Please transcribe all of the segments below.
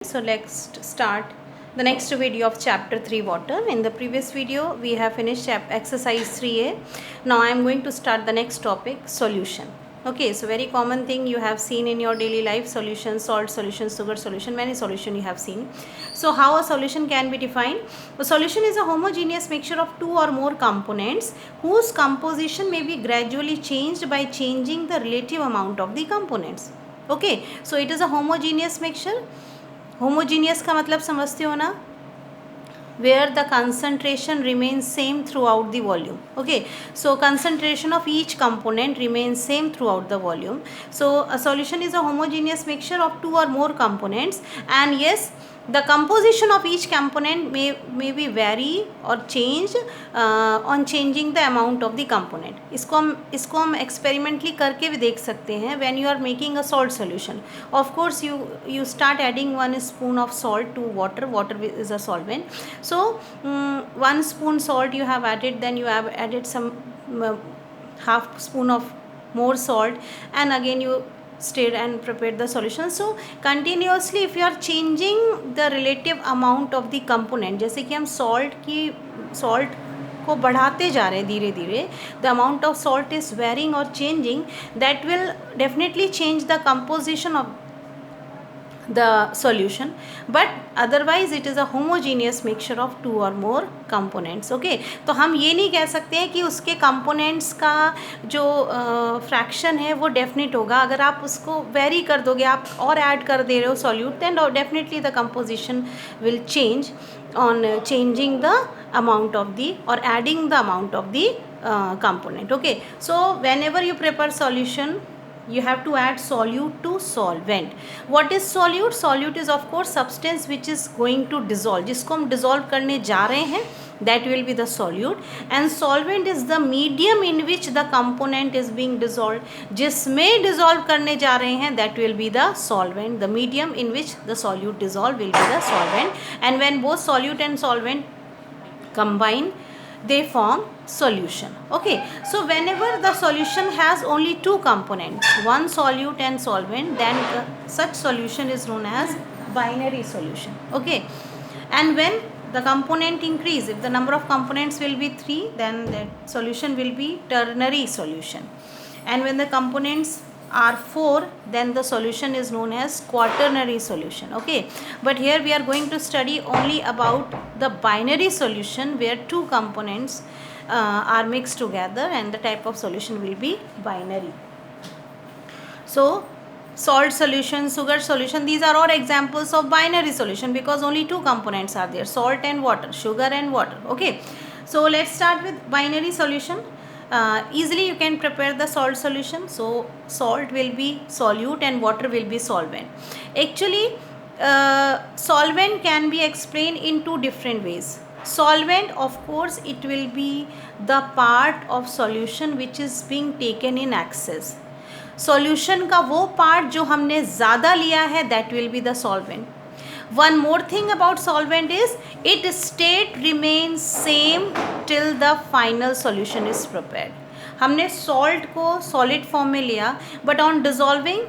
So let's start the next video of chapter 3 water. In the previous video we have finished exercise 3a. Now I am going to start the next topic, solution. Okay, so very common thing you have seen in your daily life, solution, salt solution, sugar solution, many solution you have seen. So how a solution can be defined? A solution is a homogeneous mixture of two or more components whose composition may be gradually changed by changing the relative amount of the components. Okay, so it is a homogeneous mixture. Homogeneous का मतलब समझते हो ना, where the concentration remains same throughout the volume. Okay, so concentration of each component remains same throughout the volume. So a solution is a homogeneous mixture of two or more components, and yes, the composition of each component may be vary or change on changing the amount of the component. इसको हम experimentally करके भी देख सकते हैं. When you are making a salt solution, of course you start adding 1 spoon of salt to water. Water is a solvent. So 1 spoon salt you have added, then you have added some half spoon of more salt, and again you stirred and prepared the solution. So continuously if you are changing the relative amount of the component, जैसे कि हम salt को बढ़ाते जा रहे हैं धीरे धीरे, the amount of salt is varying or changing, that will definitely change the composition of the solution, but otherwise it is a homogeneous mixture of two or more components. Okay, तो हम ये नहीं कह सकते हैं कि उसके components का जो fraction है वो definite होगा. अगर आप उसको vary कर दोगे, आप और add कर दे रहे हो solute, then definitely the composition will change on changing the amount of the or adding the amount of the component. Okay, so whenever you prepare solution, you have to add solute to solvent. What is solute? Solute is of course substance which is going to dissolve, जिसको हम dissolve करने जा रहे हैं, that will be the solute. And solvent is the medium in which the component is being dissolved. जिसमें dissolve करने जा रहे हैं, that will be the solvent. The medium in which the solute dissolve will be the solvent. And when both solute and solvent combine, they form solution. Okay, so whenever the solution has only two components, one solute and solvent, then such solution is known as binary solution. Okay, and when the component increase, if the number of components will be 3, then that solution will be ternary solution. And when the components are 4, then the solution is known as quaternary solution. Okay, but here we are going to study only about the binary solution where two components are mixed together, and the type of solution will be binary. So salt solution, sugar solution, these are all examples of binary solution because only two components are there, salt and water, sugar and water. Okay, so let's start with binary solution. Easily you can prepare the salt solution. So salt will be solute and water will be solvent. Actually solvent can be explained in two different ways. Solvent, of course, it will be the part of solution which is being taken in excess. Solution का वो part जो हमने ज़्यादा लिया है, that will be the solvent. One more thing about solvent is it state remains same till the final solution is prepared. हमने salt को solid form में लिया, but on dissolving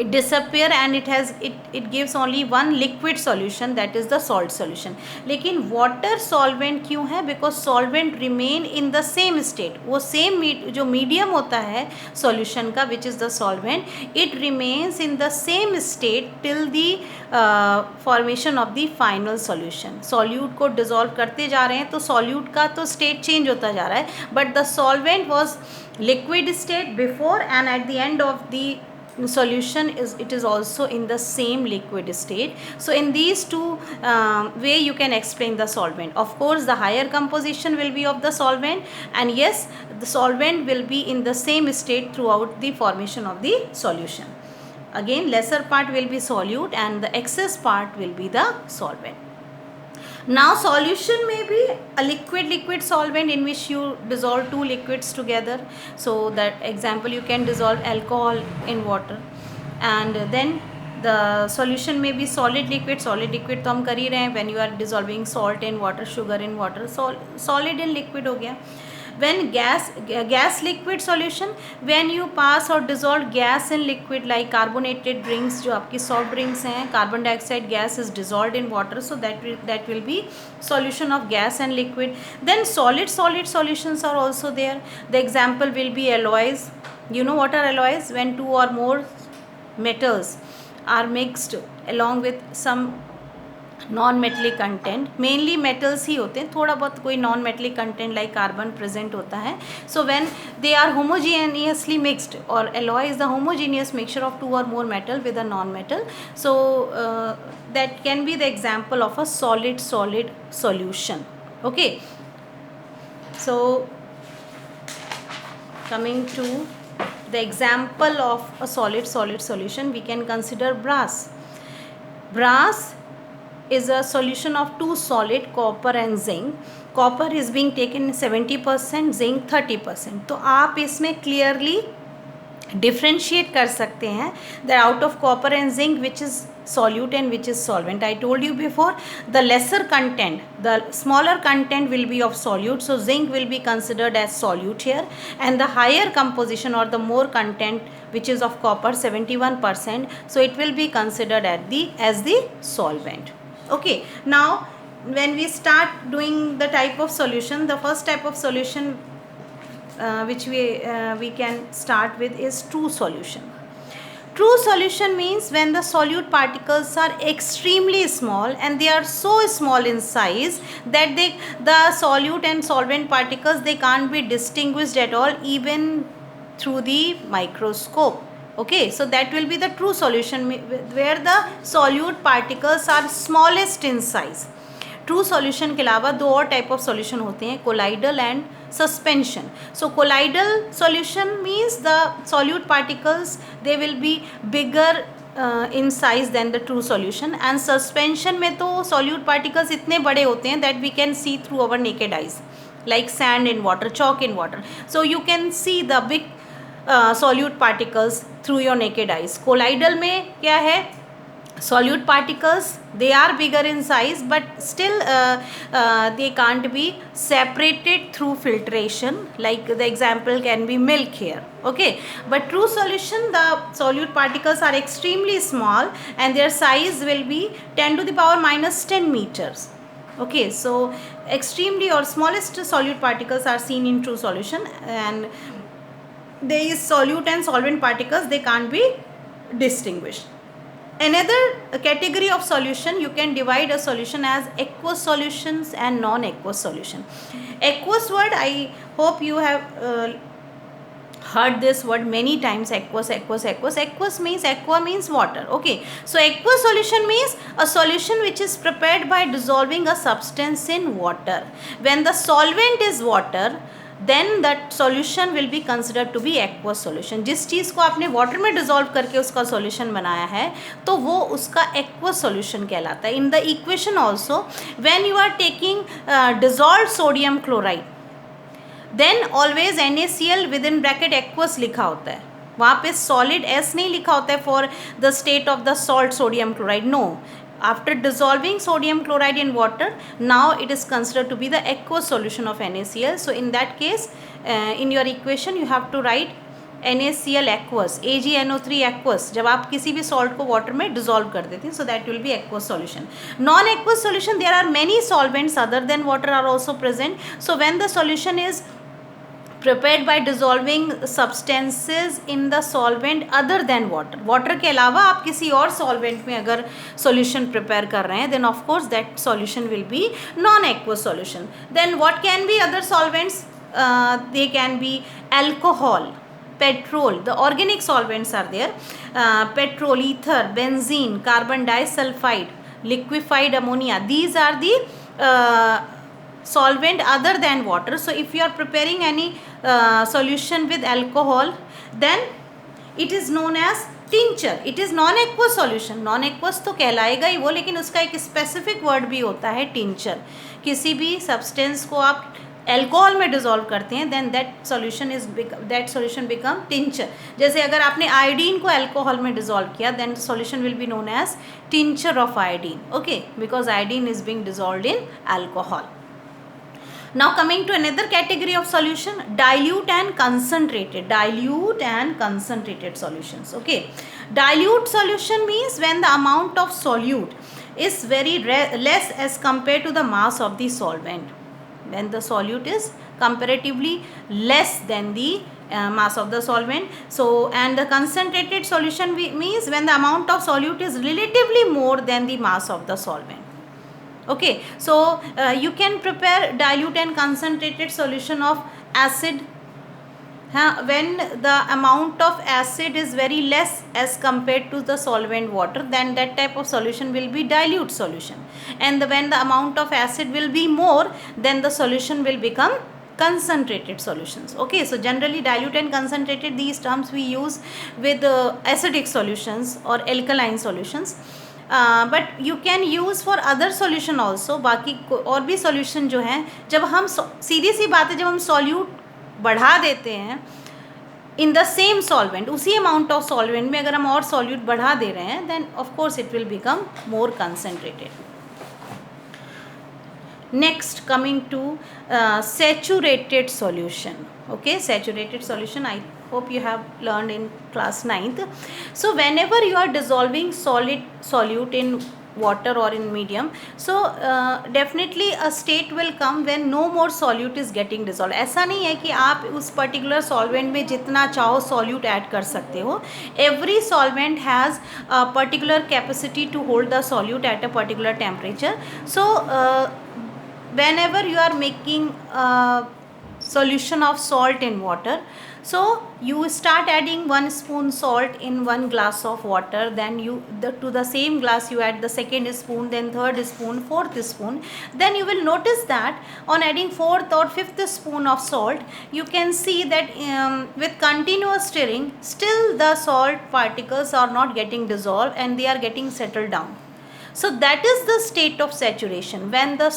it disappear and it gives only one liquid solution, that is the salt solution. लेकिन water solvent क्यों है? Because solvent remain in the same state. वो same जो medium होता है solution का, which is the solvent, it remains in the same state till the formation of the final solution. solute को dissolve करते जा रहे हैं, तो solute का तो state change होता जा रहा है, but the solvent was liquid state before, and at the end of the solution it is also in the same liquid state. So in these two way you can explain the solvent. Of course the higher composition will be of the solvent, and yes, the solvent will be in the same state throughout the formation of the solution. Again, lesser part will be solute and the excess part will be the solvent. Now solution may be a liquid solvent in which you dissolve two liquids together. So that example, you can dissolve alcohol in water, and then the solution may be solid liquid तो हम कर ही रहे हैं when you are dissolving salt in water, sugar in water, solid and liquid हो गया. When gas liquid solution, when you pass or dissolve gas in liquid like carbonated drinks, जो आपकी soft drinks हैं, carbon dioxide gas is dissolved in water, so that will be solution of gas and liquid. Then solid solutions are also there. The example will be alloys. You know what are alloys? When two or more metals are mixed along with some non metallic content, mainly metals ही होते हैं, थोड़ा बहुत कोई non metallic content like carbon present होता है. So when they are homogeneously mixed, or alloy is the homogeneous mixture of two or more metal with a non metal, so that can be the example of a solid solution. Okay, so coming to the example of a solid solution, we can consider brass. Brass is a solution of two solid, copper and zinc. Copper is being taken 70%, zinc 30%. तो आप इसमें clearly differentiate कर सकते हैं that out of copper and zinc which is solute and which is solvent. I told you before, the lesser content, the smaller content will be of solute, so zinc will be considered as solute here, and the higher composition or the more content which is of copper 71%, so it will be considered as the solvent. Okay, now when we start doing the type of solution, the first type of solution which we can start with is true solution. True solution means when the solute particles are extremely small, and they are so small in size that the solute and solvent particles, they can't be distinguished at all even through the microscope. Okay, so that will be the true solution where the solute particles are smallest in size. True solution के अलावा दो और type of solution होते हैं, colloidal and suspension. So colloidal solution means the solute particles they will be bigger in size than the true solution, and suspension में तो solute particles इतने बड़े होते हैं that we can see through our naked eyes, like sand in water, chalk in water. So you can see the big solute particles through your naked eyes. Colloidal में क्या है? Solute particles, they are bigger in size, but still they can't be separated through filtration, like the example can be milk here. Okay, but true solution, the solute particles are extremely small and their size will be 10 to the power minus 10 meters. Okay, so extremely or smallest solute particles are seen in true solution, and there is solute and solvent particles, they can't be distinguished. Another category of solution, you can divide a solution as aqueous solutions and non-aqueous solution. Aqueous word, I hope you have heard this word many times, aqueous. Aqueous means, aqua means water. Okay, so aqueous solution means a solution which is prepared by dissolving a substance in water. When the solvent is water, then that solution will be considered to be aqueous solution. जिस चीज़ को आपने water में dissolve करके उसका solution बनाया है तो वो उसका aqueous solution कहलाता है. In the equation also when you are taking dissolve sodium chloride, then always NaCl with in bracket aqueous लिखा होता है, वहाँ पे सॉलिड S नहीं लिखा होता है for the state of the salt sodium chloride. No, after dissolving sodium chloride in water, now it is considered to be the aqueous solution of NaCl. So in that case, in your equation you have to write NaCl aqueous, AgNO3 aqueous, जब आप किसी भी salt को water में dissolve कर देते हैं, so that will be aqueous solution. Non-aqueous solution, there are many solvents other than water are also present. So when the solution is prepared by dissolving substances in the solvent other than water, water के अलावा आप किसी और solvent में अगर solution prepare कर रहे हैं, then of course that solution will be non-aqueous solution. Then what can be other solvents? They can be alcohol, petrol, the organic solvents are there, petrol, ether, benzene, carbon disulfide, liquefied ammonia, these are the solvent other than water. So if you are preparing any solution with alcohol, then it is known as tincture. It is non-aqueous solution. Non-aqueous तो कहलाएगा ही वो, लेकिन उसका एक specific word भी होता है tincture. किसी भी सब्सटेंस को आप एल्कोहल में डिजोल्व करते हैं, then that solution become tincture. जैसे अगर आपने आयोडीन को एल्कोहल में डिजोल्व किया, then solution will be known as tincture of iodine. Okay, because iodine is being dissolved in alcohol. Now coming to another category of solution, dilute and concentrated solutions. Okay, dilute solution means when the amount of solute is very less as compared to the mass of the solvent. When the solute is comparatively less than the mass of the solvent. So, and the concentrated solution means when the amount of solute is relatively more than the mass of the solvent. Okay, so you can prepare dilute and concentrated solution of acid when the amount of acid is very less as compared to the solvent water, then that type of solution will be dilute solution. And when the amount of acid will be more, then the solution will become concentrated solutions. Okay, so generally dilute and concentrated, these terms we use with acidic solutions or alkaline solutions. But you can use for other solution also. बाकी और भी solution जो हैं, जब हम सीधी सी बात है, जब हम सॉल्यूट बढ़ा देते हैं इन द सेम सॉल्वेंट, उसी अमाउंट ऑफ सॉल्वेंट में अगर हम और सॉल्यूट बढ़ा दे रहे हैं, then of course it will become more concentrated. Next coming to saturated solution. Okay, saturated solution, I hope you have learned in class 9th. So whenever you are dissolving solute in water or in medium, so definitely a state will come when no more solute is getting dissolved. ऐसा नहीं है कि आप उस particular solvent में जितना चाहो solute add कर सकते हो. Every solvent has a particular capacity to hold the solute at a particular temperature. So whenever you are making solution of salt in water, so you start adding 1 spoon salt in 1 glass of water, then to the same glass you add the second spoon, then third spoon, fourth spoon. Then you will notice that on adding fourth or fifth spoon of salt, you can see that with continuous stirring, still the salt particles are not getting dissolved and they are getting settled down. So that is the state of saturation, when the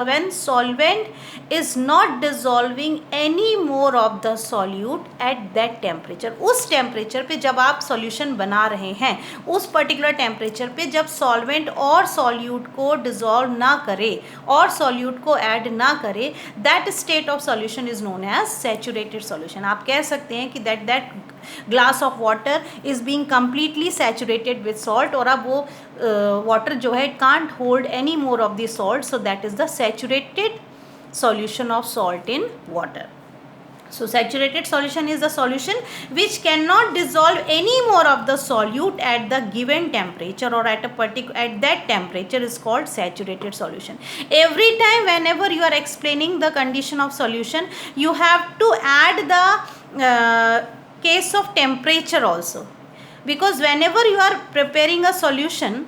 when solvent is not dissolving any more of the solute at that temperature. उस temperature पे जब आप solution बना रहे हैं, उस particular temperature पे जब solvent और solute को dissolve ना करे और solute को add ना करे, that state of solution is known as saturated solution. आप कह सकते हैं कि that glass of water is being completely saturated with salt, और अब वो water जो है it can't hold any more of the salt, so that is the saturated solution of salt in water. So saturated solution is the solution which cannot dissolve any more of the solute at the given temperature, or at that temperature is called saturated solution. Every time whenever you are explaining the condition of solution, you have to add the case of temperature also, because whenever you are preparing a solution,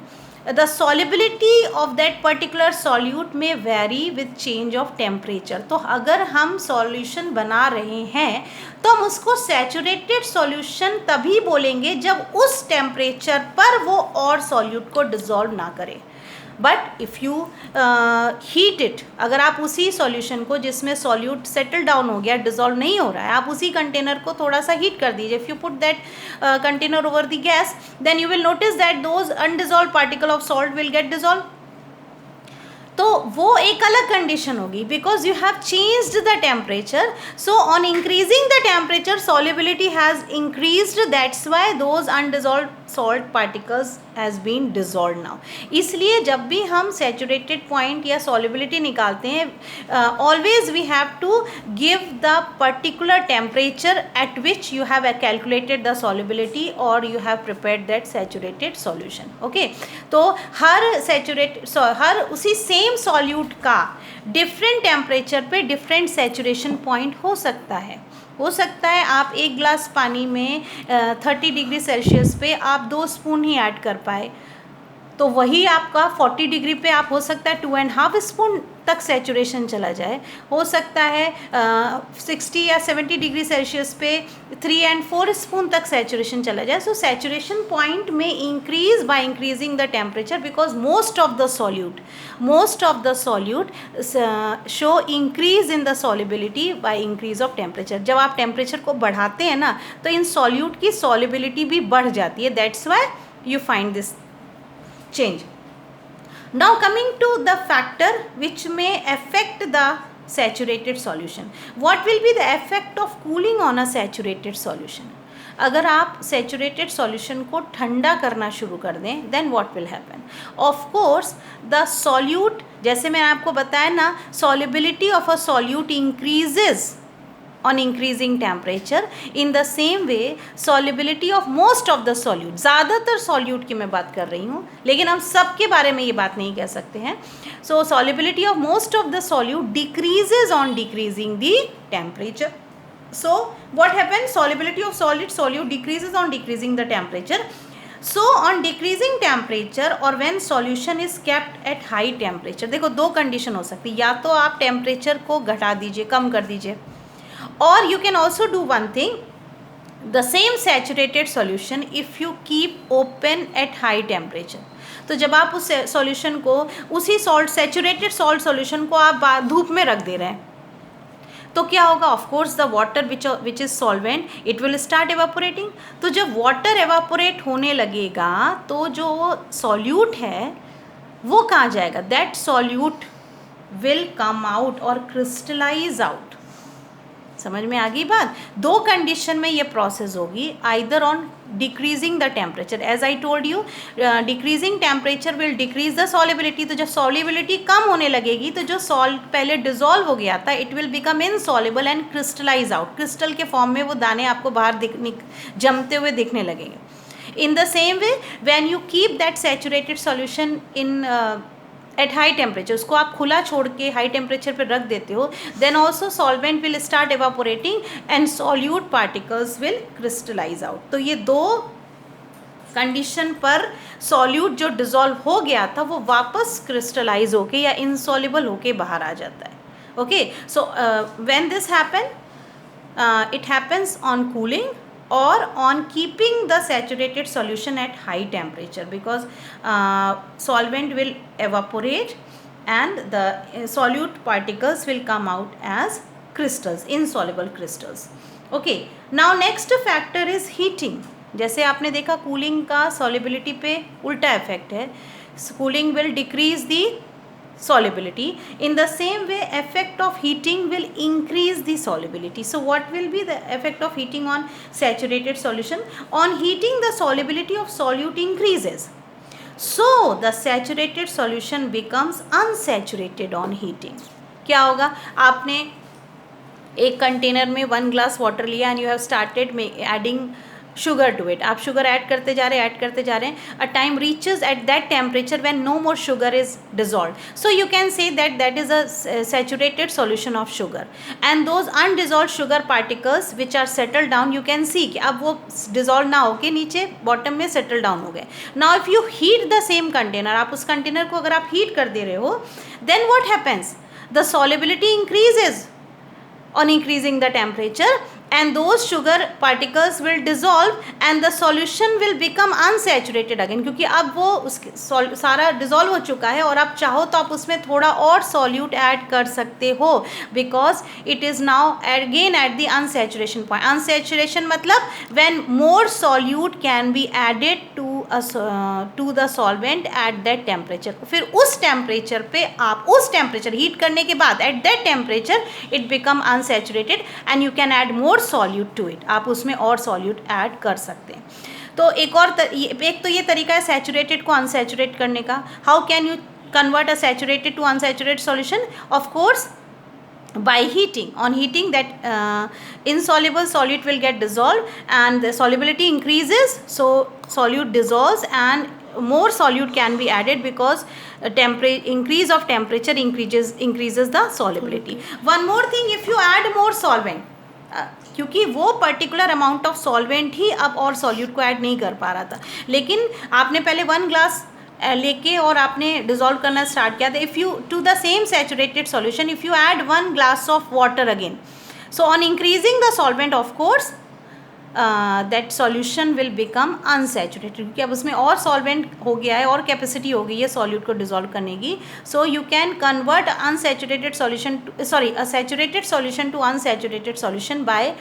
the solubility of that particular solute may vary with change of temperature. तो अगर हम solution बना रहे हैं तो हम उसको saturated solution तभी बोलेंगे जब उस temperature पर वो और solute को dissolve ना करे. But if you heat it, अगर आप उसी सॉल्यूशन को जिसमें सॉल्यूट सेटल डाउन हो गया, डिजॉल्व नहीं हो रहा है, आप उसी कंटेनर को थोड़ा सा हीट कर दीजिए. If you put that container over the gas, then you will notice that those undissolve particle of salt will get dissolve. तो वो एक अलग कंडीशन होगी, because you have changed the temperature. So on increasing the temperature solubility has increased, that's why those undissolve salt particles has been dissolve now. इसलिए जब भी हम saturated point या सॉल्युबिलिटी निकालते हैं, always we have to give the particular temperature at which you have calculated the solubility और you have prepared that saturated solution. Okay, तो हर उसी सेम सॉल्यूट का डिफरेंट टेम्परेचर पे डिफरेंट सैचुरेशन पॉइंट हो सकता है. आप एक ग्लास पानी में 30 डिग्री सेल्सियस पे आप 2 स्पून ही ऐड कर पाए, तो वही आपका 40 डिग्री पे आप हो सकता है 2.5 स्पून तक सैचुरेशन चला जाए. हो सकता है 60 या 70 डिग्री सेल्सियस पे 3 and 4 स्पून तक सैचुरेशन चला जाए. सो सैचुरेशन पॉइंट में increase by increasing the temperature, because most of the solute show increase in the solubility by increase of temperature. जब आप टेम्परेचर को बढ़ाते हैं ना, तो इन सॉल्यूट की सॉल्युबिलिटी भी बढ़ जाती है. That's why you find this change. Now coming to the factor which may affect the saturated solution. What will be the effect of cooling on a saturated solution? अगर आप सैचुरेटेड सॉल्यूशन को ठंडा करना शुरू कर दें, then what will happen? Of course the solute, जैसे मैंने आपको बताया ना, solubility of a solute increases on increasing temperature. In the same way solubility of most of the solute, ज़्यादातर solute की मैं बात कर रही हूँ, लेकिन हम सब के बारे में ये बात नहीं कह सकते हैं. So solubility of most of the solute decreases on decreasing the temperature. So what happens? Solubility of solute decreases on decreasing the temperature. So on decreasing temperature or when solution is kept at high temperature, देखो दो condition हो सकती है, या तो आप temperature को घटा दीजिए, कम कर दीजिए, or you can also do one thing, the same saturated solution if you keep open at high temperature. तो जब आप उस सॉल्यूशन को, उसी सॉल्ट, सैचुरेटेड सॉल्ट सॉल्यूशन को आप धूप में रख दे रहे हैं, तो क्या होगा? Of course the water which is solvent, it will start evaporating. तो जब वाटर एवापोरेट होने लगेगा तो जो सॉल्यूट है वो कहाँ जाएगा? That solute will come out और क्रिस्टलाइज आउट. समझ में आ गई बात? दो कंडीशन में ये प्रोसेस होगी, either on decreasing the temperature, as I told you, decreasing temperature will decrease the solubility. तो जब सॉल्युबिलिटी कम होने लगेगी तो जो सॉल्ट पहले डिजॉल्व हो गया था, it will become insoluble and crystallise out. Crystal के फॉर्म में वो दाने आपको बाहर जमते हुए दिखने लगेंगे. इन the same way when you keep that saturated solution in at high temperature, उसको आप खुला छोड़ के हाई टेम्परेचर पर रख देते हो, then also solvent will start evaporating and solute particles will crystallize out. तो ये दो कंडीशन पर सॉल्यूट जो डिजॉल्व हो गया था वो वापस क्रिस्टलाइज होके या इनसॉल्युबल होके बाहर आ जाता है. Okay, so when this happen, it happens on cooling or on keeping the saturated solution at high temperature, because solvent will evaporate and the solute particles will come out as crystals, insoluble crystals. Okay, now next factor is heating. जैसे आपने देखा cooling का solubility पे उल्टा effect है, cooling will decrease the solubility. In the same way effect of heating will increase the solubility. So what will be the effect of heating on saturated solution? On heating the solubility of solute increases, so the saturated solution becomes unsaturated on heating. क्या होगा? आपने एक container में 1 glass water लिया and you have started adding sugar to it. आप sugar add करते जा रहे हैं. A time reaches at that temperature when no more sugar is dissolve. So you can say that is a saturated solution of sugar, and those undissolve sugar particles which are settle down, you can see कि अब वो dissolve ना होके नीचे bottom में settle down हो गए. Now if you heat the same container, आप उस कंटेनर को अगर आप हीट कर दे रहे हो, then what happens? The solubility increases on increasing the temperature and those sugar particles will dissolve and the solution will become unsaturated again, क्योंकि अब वो उसके सारा डिजॉल्व हो चुका है और आप चाहो तो आप उसमें थोड़ा और सॉल्यूट ऐड कर सकते हो, because it is now again at the unsaturation point. Unsaturation मतलब when more solute can be added to the solvent at that temperature. फिर उस टेम्परेचर पे आप, उस टेम्परेचर हीट करने के बाद at that temperature it become unsaturated and you can add more solute to it. आप उसमें और सॉल्यूट ऐड कर सकते हैं. तो एक तो ये तरीका है सैचुरेटेड को अनसैचुरेट करने का. How can you convert a saturated to unsaturated solution? Of course by heating. On heating, that insoluble solute will get dissolved and the solubility increases, so solute dissolves and more solute can be added because increase of temperature increases the solubility. One more thing, if you add more solvent, क्योंकि वो particular amount of solvent ही अब और solute को add नहीं कर पा रहा था, लेकिन आपने पहले 1 ग्लास लेके और आपने डिजॉल्व करना स्टार्ट किया था. If you to the same saturated solution if you add 1 glass of water again, so on increasing the solvent of course that solution will become unsaturated, क्योंकि अब उसमें और सॉल्वेंट हो गया है और कैपेसिटी हो गई है सॉल्यूट को डिजॉल्व करने की. So you can convert unsaturated solution a saturated solution to unsaturated solution by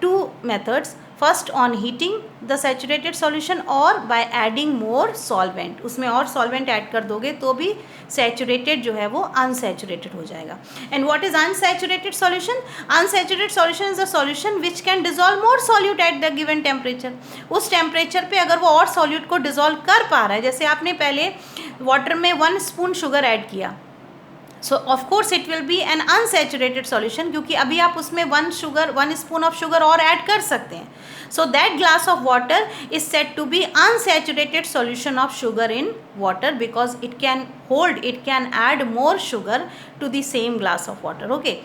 2 methods. First on heating the saturated solution और बाय एडिंग मोर सॉल्वेंट, उसमें और सॉल्वेंट ऐड कर दोगे तो भी सैचुरेटेड जो है वो अनसैचुरेटेड हो जाएगा. And what is unsaturated solution? Unsaturated solution is a solution which can dissolve more solute at the given temperature. उस टेम्परेचर पे अगर वो और सॉल्यूट को डिजॉल्व कर पा रहा है, जैसे आपने पहले वाटर में 1 स्पून शुगर ऐड किया, so of course it will be an unsaturated solution, क्योंकि अभी आप उसमें 1 स्पून ऑफ शुगर और ऐड कर सकते हैं. So that glass of water is said to be unsaturated solution of sugar in water, because it can add more sugar to the same glass of water. Okay,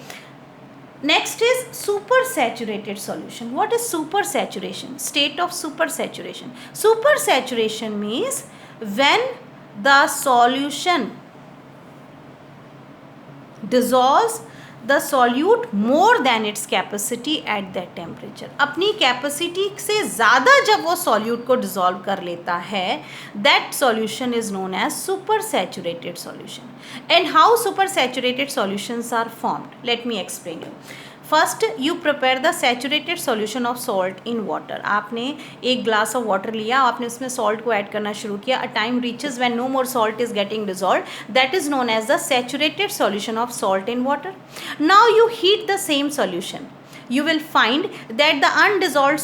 next is super saturated solution. What is super saturation? State of super saturation. Super saturation means when the solution dissolves the solute more than its capacity at that temperature. अपनी capacity से ज़्यादा जब वो solute को dissolve कर लेता है, that solution is known as super saturated solution. And how super saturated solutions are formed? Let me explain you. First you prepare the saturated solution of salt in water. आपने एक glass of water लिया, आपने उसमें salt को add करना शुरू किया. A time reaches when no more salt is getting dissolve, that is known as the saturated solution of salt in water. Now you heat the same solution, you will find that the undissolved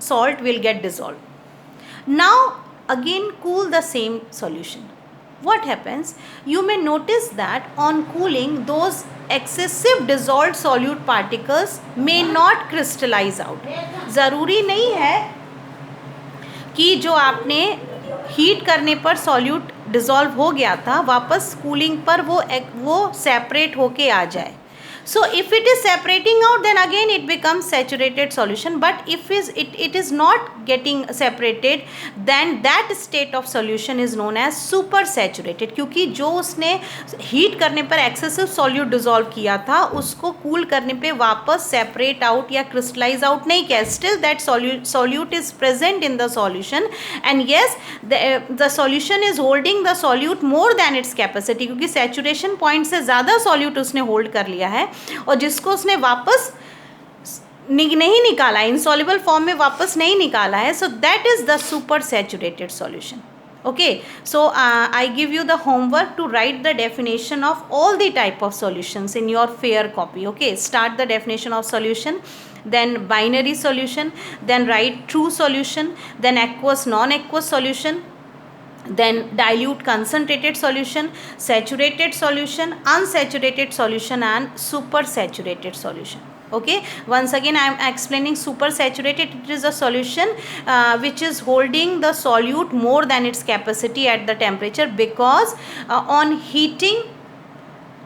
salt will get dissolved. Now again cool the same solution. What happens? You may notice that on cooling those excessive dissolved solute particles may not crystallize out. ज़रूरी नहीं है कि जो आपने heat करने पर solute dissolve हो गया था वापस कूलिंग पर वो सेपरेट होके आ जाए. So if it is separating out, then again it becomes saturated solution. But if it is not getting separated, then that state of solution is known as super saturated. क्योंकि जो उसने heat करने पर excessive solute dissolve किया था उसको cool करने पे वापस separate out या crystallize out नहीं किया. Still that solute is present in the solution, and yes, the solution is holding the solute more than its capacity, क्योंकि saturation point से ज़्यादा solute उसने hold कर लिया है और जिसको उसने वापस नहीं निकाला, इंसॉल्युबल फॉर्म में वापस नहीं निकाला है. So that is the super saturated solution. Okay, so I give you the homework to write the definition of all the type of solutions in your fair copy. Okay, start the definition of solution, then binary solution, then write true solution, then aqueous non-aqueous solution, then dilute concentrated solution, saturated solution, unsaturated solution, and super saturated solution. Okay, once again I am explaining super saturated. It is a solution which is holding the solute more than its capacity at the temperature, because on heating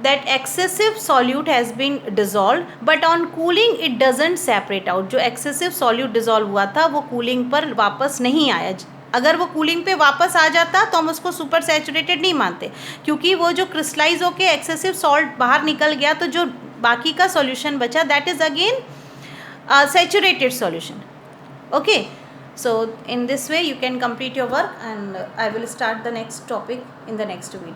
that excessive solute has been dissolved, but on cooling it doesn't separate out. जो excessive solute dissolve हुआ था वो cooling पर वापस नहीं आया. अगर वो कूलिंग पे वापस आ जाता तो हम उसको सुपर सैचुरेटेड नहीं मानते, क्योंकि वो जो क्रिस्टलाइज होके एक्सेसिव सॉल्ट बाहर निकल गया तो जो बाकी का सॉल्यूशन बचा that is again saturated solution. Okay, so in this way you can complete your work and I will start the next topic in the next video.